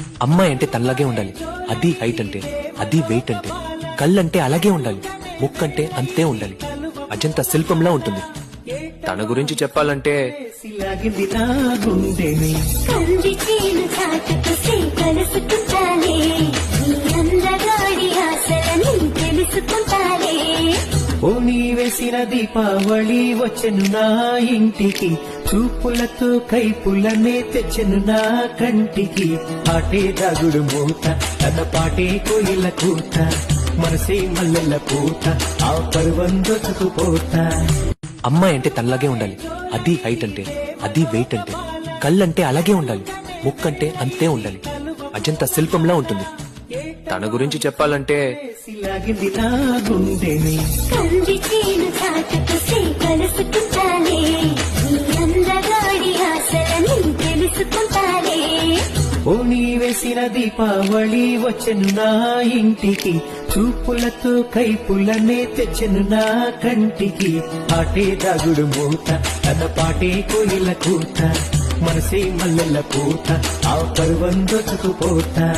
అమ్మాయి అంటే తనలాగే ఉండాలి, అది హైట్ అంటే, అది వెయిట్ అంటే, కళ్ళంటే అలాగే ఉండాలి, ముక్కంటే అంతే ఉండాలి, అజంతా శిల్పంలా ఉంటుంది. తన గురించి చెప్పాలంటే సిలాగింది నా గుండెని కంది చేను చాటుకు కలుసుకుంటాలే నీ అందగాడి ఆశలని తెలుసుకుంటాలే. ఓ నీ వేసిన దీపావళి వచ్చెను నా ఇంటికి, చూపులతో కైపులనే తెచ్చెను నా కంటికి. పాటే దాగుడు మూత, తన పాటే కోయిల కూత, మనసే మల్లెల పూత, ఆ పర్వం దొచ్చుకుపోతా. అమ్మాయి అంటే తనలాగే ఉండాలి, అది హైట్ అంటే, అది వెయిట్ అంటే, కళ్ళంటే అలాగే ఉండాలి, ముక్కంటే అంతే ఉండాలి, అజంతా శిల్పంలా ఉంటుంది. తన గురించి చెప్పాలంటే సిలాగింది నా గుండెని కంది చేను చాటుకు కలుసుకుంటాలే నీ అందగాడి ఆశలని తెలుసుకుంటాలే. ఓ నీ వేసిన దీపావళి వచ్చెను నా ఇంటికి, చూపులతో కైపులనే తెచ్చెను నా కంటికి. పాటే దాగుడు మూత, తన పాటే కోయిల కూత, మనసే మల్లెల పూత, ఆ పర్వం దొచ్చుకుపోతా.